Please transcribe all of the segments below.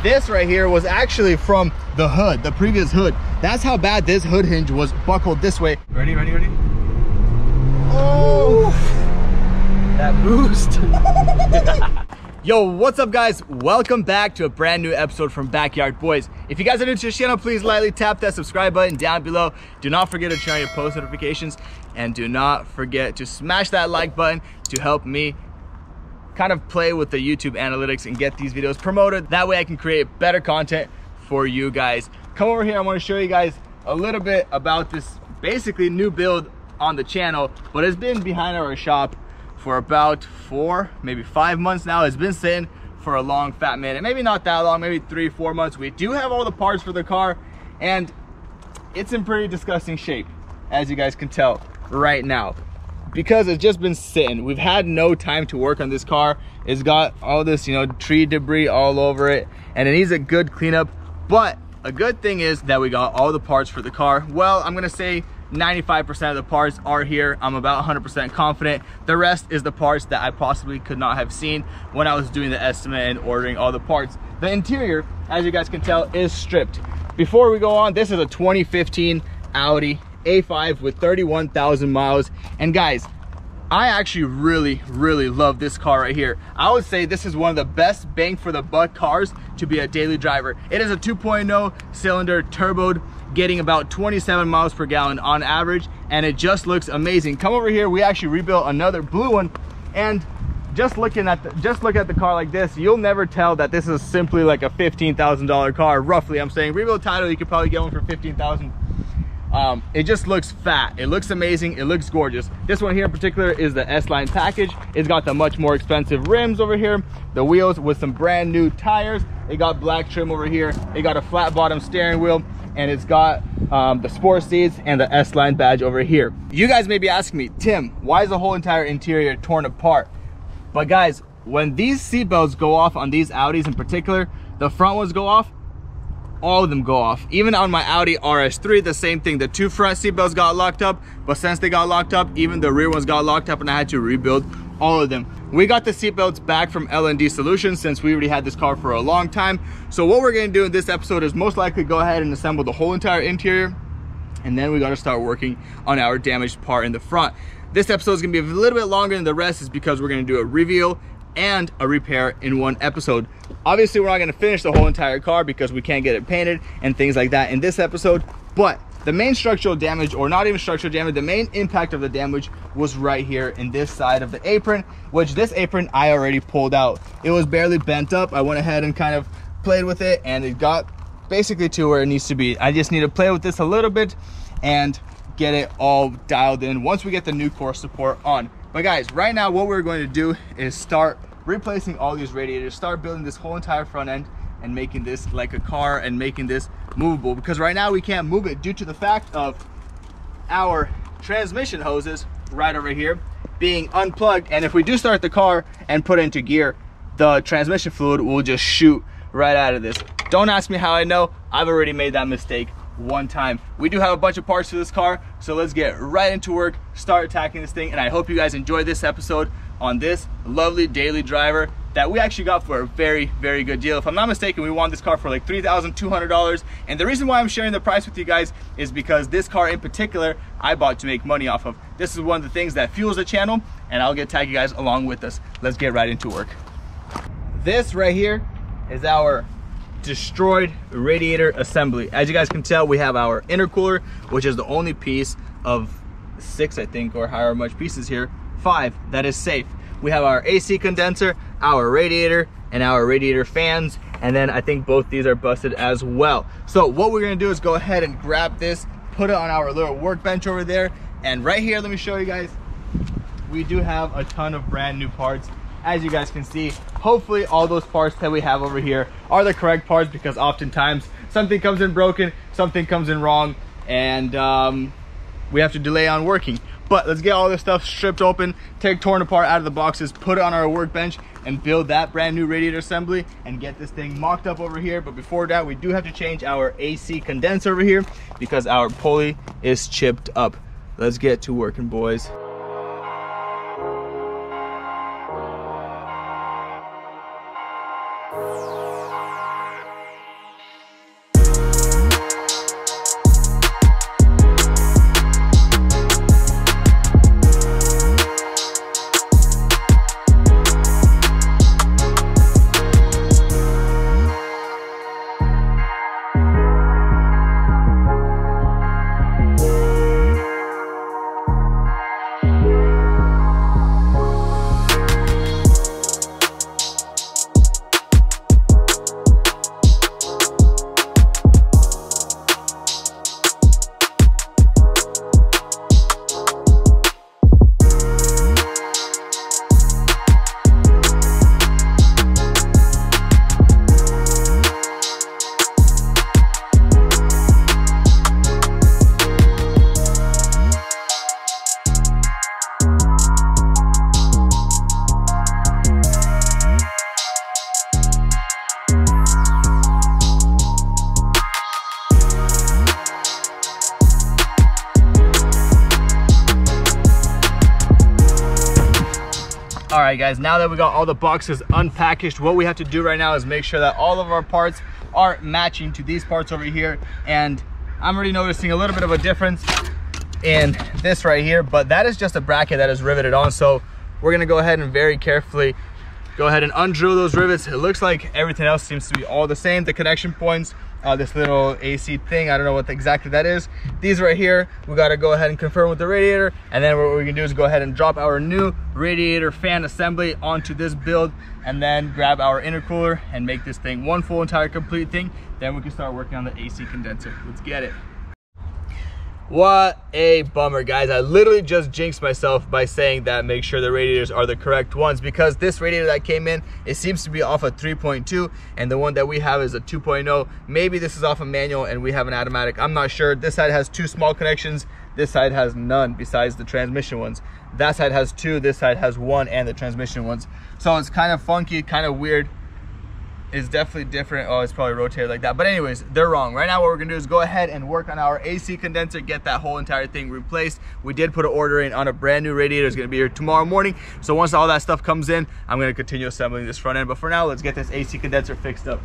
This right here was actually from the hood, the previous hood. That's how bad this hood hinge was buckled this way. Ready? Oh, that boost. Yo, what's up guys? Welcome back to a brand new episode from Backyard Boys. If you guys are new to the channel, please lightly tap that subscribe button down below. Do not forget to turn on your post notifications, and do not forget to smash that like button to help me kind of play with the YouTube analytics and get these videos promoted. That way I can create better content for you guys. Come over here, I want to show you guys a little bit about this basically new build on the channel, but it's been behind our shop for about 4, maybe 5 months now. It's been sitting for a long fat minute, maybe not that long, maybe 3-4 months. We do have all the parts for the car, and it's in pretty disgusting shape, as you guys can tell right now, because it's just been sitting. We've had no time to work on this car. It's got all this, you know, tree debris all over it, and it needs a good cleanup. But a good thing is that we got all the parts for the car. Well, I'm gonna say 95% of the parts are here. I'm about 100% confident. The rest is the parts that I possibly could not have seen when I was doing the estimate and ordering all the parts. The interior, as you guys can tell, is stripped. Before we go on, this is a 2015 Audi A5 with 31,000 miles. And guys, I actually really love this car right here. I would say this is one of the best bang for the buck cars to be a daily driver. It is a 2.0 cylinder turboed, getting about 27 miles per gallon on average, and it just looks amazing. Come over here, we actually rebuilt another blue one, and just look at the car like this, you'll never tell that this is simply like a $15,000 car, roughly. I'm saying rebuild title, you could probably get one for 15,000. It just looks fat, it looks amazing, it looks gorgeous. This one here in particular is the S-Line package. It's got the much more expensive rims over here, the wheels with some brand new tires. It got black trim over here, it got a flat bottom steering wheel, and it's got the sport seats and the S-Line badge over here. You guys may be asking me, Tim, why is the whole entire interior torn apart? But guys, when these seat belts go off on these Audis in particular, the front ones go off, all of them go off. Even on my Audi RS3, the same thing. The 2 front seat belts got locked up, but since they got locked up, even the rear ones got locked up, and I had to rebuild all of them. We got the seat belts back from L&D Solutions since we already had this car for a long time. So what we're gonna do in this episode is most likely go ahead and assemble the whole entire interior, and then we gotta start working on our damaged part in the front. This episode is gonna be a little bit longer than the rest, is because we're gonna do a reveal and a repair in one episode. Obviously, we're not gonna finish the whole entire car because we can't get it painted and things like that in this episode, but the main structural damage, or not even structural damage, the main impact of the damage was right here in this side of the apron, which this apron I already pulled out. It was barely bent up. I went ahead and kind of played with it, and it got basically to where it needs to be. I just need to play with this a little bit and get it all dialed in once we get the new core support on. But guys, right now what we're going to do is start replacing all these radiators, start building this whole entire front end and making this like a car and making this movable, because right now we can't move it due to the fact of our transmission hoses right over here being unplugged. And if we do start the car and put it into gear, the transmission fluid will just shoot right out of this. Don't ask me how I know. I've already made that mistake one time. We do have a bunch of parts for this car, so let's get right into work, start attacking this thing. And I hope you guys enjoyed this episode on this lovely daily driver that we actually got for a very good deal. If I'm not mistaken, we won this car for like $3,200, and the reason why I'm sharing the price with you guys is because this car in particular I bought to make money off of. This is one of the things that fuels the channel, and I'll get tag you guys along with us. Let's get right into work. This right here is our destroyed radiator assembly. As you guys can tell, we have our intercooler, which is the only piece of 6, I think, or however much pieces here, 5, that is safe. We have our AC condenser, our radiator, and our radiator fans, and then I think both these are busted as well. So what we're gonna do is go ahead and grab this, put it on our little workbench over there, and right here, let me show you guys, we do have a ton of brand new parts. As you guys can see, hopefully all those parts that we have over here are the correct parts, because oftentimes something comes in broken, something comes in wrong, and we have to delay on working. But let's get all this stuff stripped open, torn apart out of the boxes, put it on our workbench, and build that brand new radiator assembly and get this thing mocked up over here. But before that, we do have to change our AC condenser over here because our pulley is chipped up. Let's get to working, boys. All right guys, now that we got all the boxes unpackaged, what we have to do right now is make sure that all of our parts are matching to these parts over here. And I'm already noticing a little bit of a difference in this right here, but that is just a bracket that is riveted on. So we're gonna go ahead and very carefully go ahead and undrill those rivets. It looks like everything else seems to be all the same. The connection points, this little AC thing, I don't know what exactly that is. These right here, we gotta go ahead and confirm with the radiator, and then what we can do is go ahead and drop our new radiator fan assembly onto this build, and then grab our intercooler and make this thing one full entire complete thing. Then we can start working on the AC condenser. Let's get it. What a bummer, guys. I literally just jinxed myself by saying that make sure the radiators are the correct ones, because this radiator that came in, it seems to be off a 3.2 and the one that we have is a 2.0. Maybe this is off a manual and we have an automatic. I'm not sure. This side has 2 small connections. This side has none besides the transmission ones. That side has 2. This side has 1 and the transmission ones. So it's kind of funky, kind of weird. It's definitely different. Oh, it's probably rotated like that. But anyways, they're wrong. Right now what we're gonna do is go ahead and work on our AC condenser, get that whole entire thing replaced. We did put an order in on a brand new radiator. It's gonna be here tomorrow morning. So once all that stuff comes in, I'm gonna continue assembling this front end. But for now, let's get this AC condenser fixed up.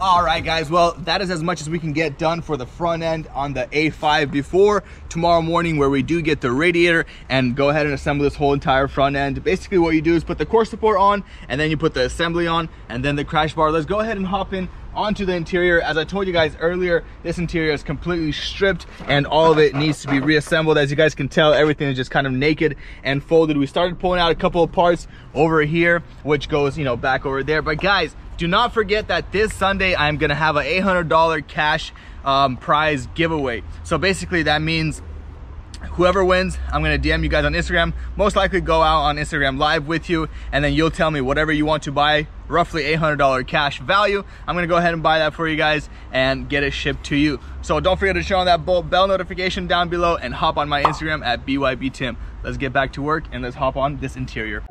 All right guys, well that is as much as we can get done for the front end on the A5 before tomorrow morning, where we do get the radiator and go ahead and assemble this whole entire front end. Basically what you do is put the core support on, and then you put the assembly on, and then the crash bar. Let's go ahead and hop in onto the interior. As I told you guys earlier, this interior is completely stripped and all of it needs to be reassembled. As you guys can tell, everything is just kind of naked and folded. We started pulling out a couple of parts over here, which goes, you know, back over there. But guys, do not forget that this Sunday I'm gonna have a $800 cash prize giveaway. So basically that means whoever wins, I'm gonna DM you guys on Instagram, most likely go out on Instagram live with you, and then you'll tell me whatever you want to buy, roughly $800 cash value. I'm gonna go ahead and buy that for you guys and get it shipped to you. So don't forget to turn on that bell notification down below and hop on my Instagram at BYBTim. Let's get back to work and let's hop on this interior.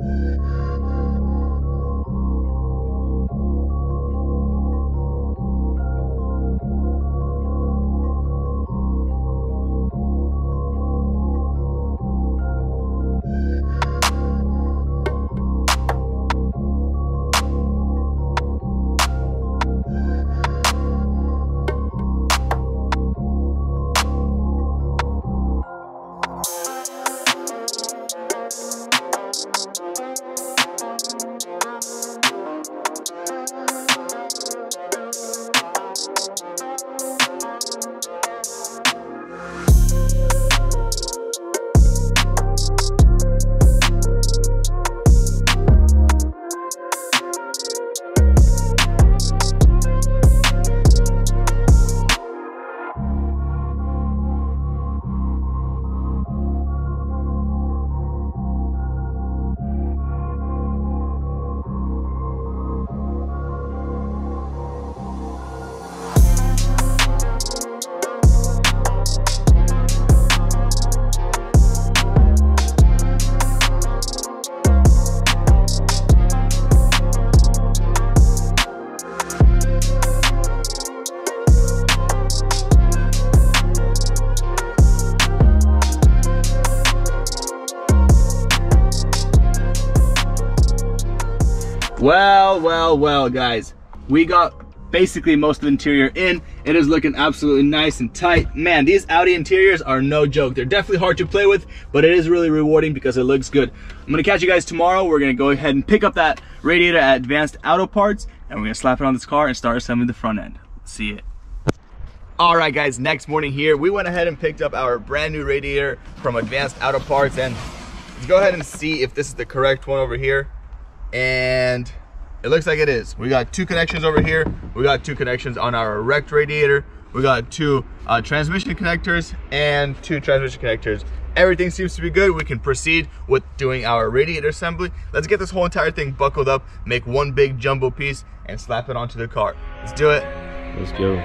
Well, guys, we got basically most of the interior in. It is looking absolutely nice and tight. Man, these Audi interiors are no joke. They're definitely hard to play with, but it is really rewarding because it looks good. I'm gonna catch you guys tomorrow. We're gonna go ahead and pick up that radiator at Advanced Auto Parts, and we're gonna slap it on this car and start assembling the front end. Let's see it. All right, guys, next morning here, we went ahead and picked up our brand new radiator from Advanced Auto Parts, and let's go ahead and see if this is the correct one over here. And it looks like it is. We got two connections over here. We got two connections on our wrecked radiator. We got two transmission connectors and two transmission connectors. Everything seems to be good. We can proceed with doing our radiator assembly. Let's get this whole entire thing buckled up, make one big jumbo piece, and slap it onto the car. Let's do it. Let's go.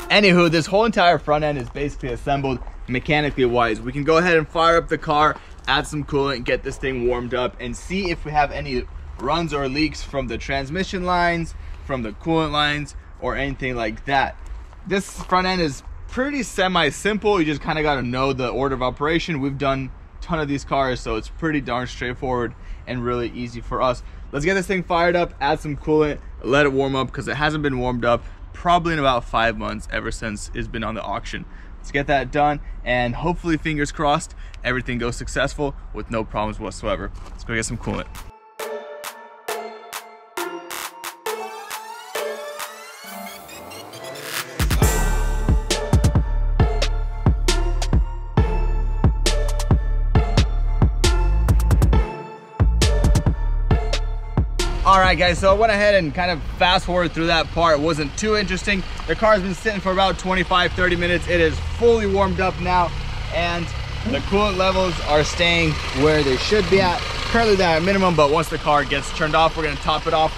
Anywho, this whole entire front end is basically assembled mechanically wise. We can go ahead and fire up the car, add some coolant, get this thing warmed up, and see if we have any runs or leaks from the transmission lines, from the coolant lines, or anything like that. This front end is pretty semi-simple. You just kind of got to know the order of operation. We've done a ton of these cars, so it's pretty darn straightforward and really easy for us. Let's get this thing fired up, add some coolant, let it warm up, because it hasn't been warmed up probably in about 5 months ever since it's been on the auction. Let's get that done, and hopefully, fingers crossed, everything goes successful with no problems whatsoever. Let's go get some coolant. Alright guys, so I went ahead and kind of fast forward through that part. It wasn't too interesting. The car has been sitting for about 25-30 minutes. It is fully warmed up now, and the coolant levels are staying where they should be at. Currently they're at minimum, but once the car gets turned off, we're going to top it off.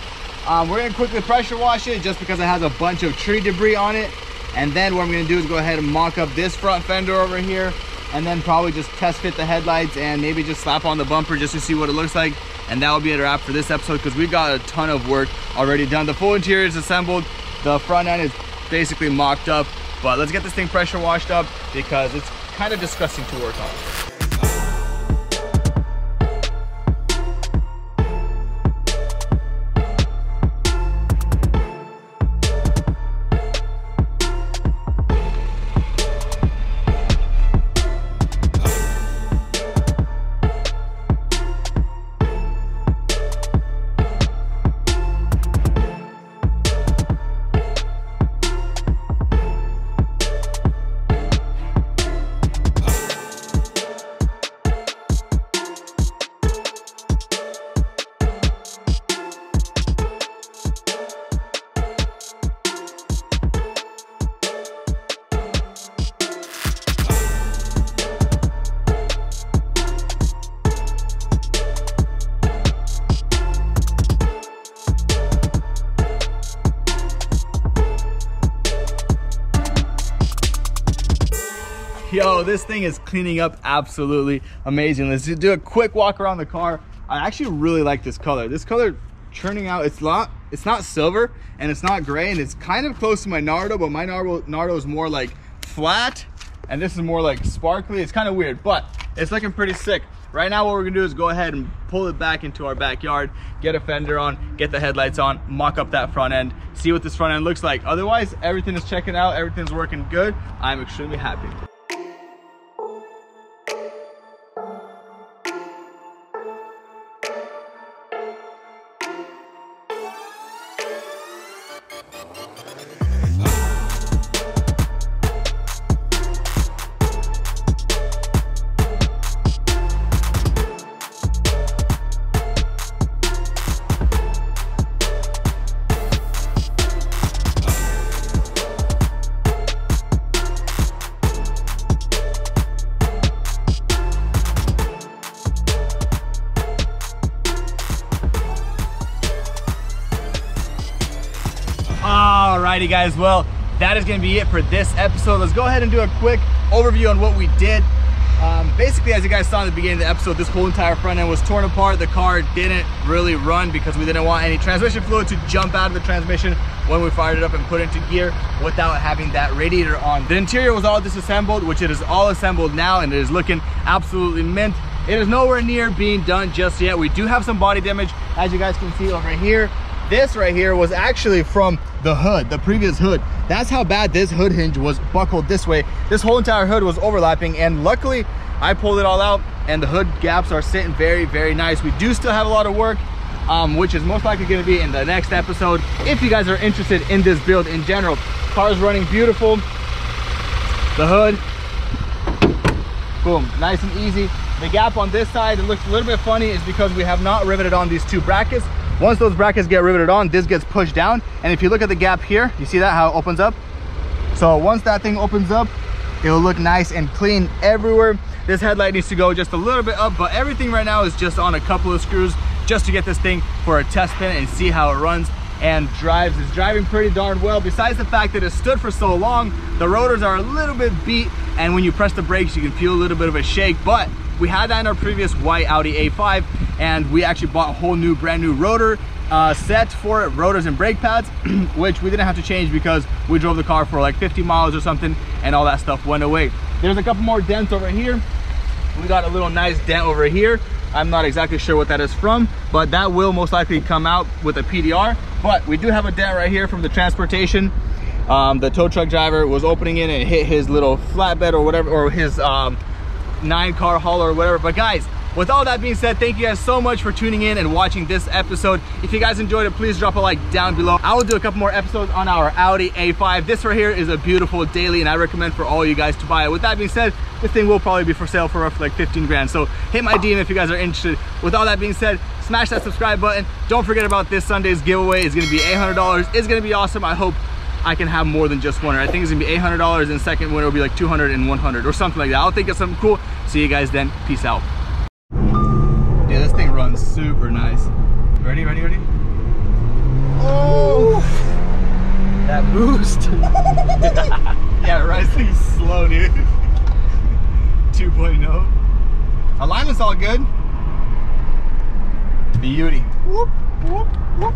We're going to quickly pressure wash it just because it has a bunch of tree debris on it. And then what I'm going to do is go ahead and mock up this front fender over here, and then probably just test fit the headlights and maybe just slap on the bumper just to see what it looks like. And that will be a wrap for this episode, because we've got a ton of work already done. The full interior is assembled, the front end is basically mocked up, but let's get this thing pressure washed up because it's kind of disgusting to work on. Yo, this thing is cleaning up absolutely amazing. Let's do a quick walk around the car. I actually really like this color. This color turning out, it's not silver and it's not gray, and it's kind of close to my Nardo, but my Nardo is more like flat and this is more like sparkly. It's kind of weird, but it's looking pretty sick. Right now what we're gonna do is go ahead and pull it back into our backyard, get a fender on, get the headlights on, mock up that front end, see what this front end looks like. Otherwise, everything is checking out, everything's working good. I'm extremely happy. Alrighty guys, well, that is going to be it for this episode. Let's go ahead and do a quick overview on what we did. Basically, as you guys saw in the beginning of the episode, this whole entire front end was torn apart. The car didn't really run because we didn't want any transmission fluid to jump out of the transmission when we fired it up and put it into gear without having that radiator on. The interior was all disassembled, which it is all assembled now, and it is looking absolutely mint. It is nowhere near being done just yet. We do have some body damage, as you guys can see over here. This right here was actually from the hood, the previous hood. That's how bad this hood hinge was buckled this way. This whole entire hood was overlapping, and luckily I pulled it all out and the hood gaps are sitting very, very nice. We do still have a lot of work, which is most likely going to be in the next episode. If you guys are interested in this build in general, car's running beautiful. The hood, boom, nice and easy. The gap on this side, it looks a little bit funny, is because we have not riveted on these two brackets. Once those brackets get riveted on, this gets pushed down, and if you look at the gap here, you see that, how it opens up? So once that thing opens up, it'll look nice and clean everywhere. This headlight needs to go just a little bit up, but everything right now is just on a couple of screws just to get this thing for a test pin and see how it runs and drives. It's driving pretty darn well. Besides the fact that it stood for so long, the rotors are a little bit beat, and when you press the brakes, you can feel a little bit of a shake, but we had that in our previous white Audi A5, and we actually bought a whole new brand new rotor set for it, rotors and brake pads, which we didn't have to change because we drove the car for like 50 miles or something and all that stuff went away. There's a couple more dents over here. We got a little nice dent over here. I'm not exactly sure what that is from, but that will most likely come out with a PDR. But we do have a dent right here from the transportation. The tow truck driver was opening it and hit his little flatbed or whatever, or his 9-car hauler or whatever. But guys, with all that being said, thank you guys so much for tuning in and watching this episode. If you guys enjoyed it, please drop a like down below. I will do a couple more episodes on our Audi A5. This right here is a beautiful daily, and I recommend for all you guys to buy it. With that being said, this thing will probably be for sale for roughly like 15 grand. So hit my DM if you guys are interested. With all that being said, smash that subscribe button. Don't forget about this Sunday's giveaway. It's gonna be $800. It's gonna be awesome. I hope I can have more than just one. I think it's gonna be $800, and second winner will be like 200 and 100 or something like that. I'll think of something cool. See you guys then. Peace out. Yeah, this thing runs super nice. Ready? Oh, that boost. Yeah, it rides things slow, dude. 2.0. Alignment's all good. Beauty. Whoop, whoop, whoop.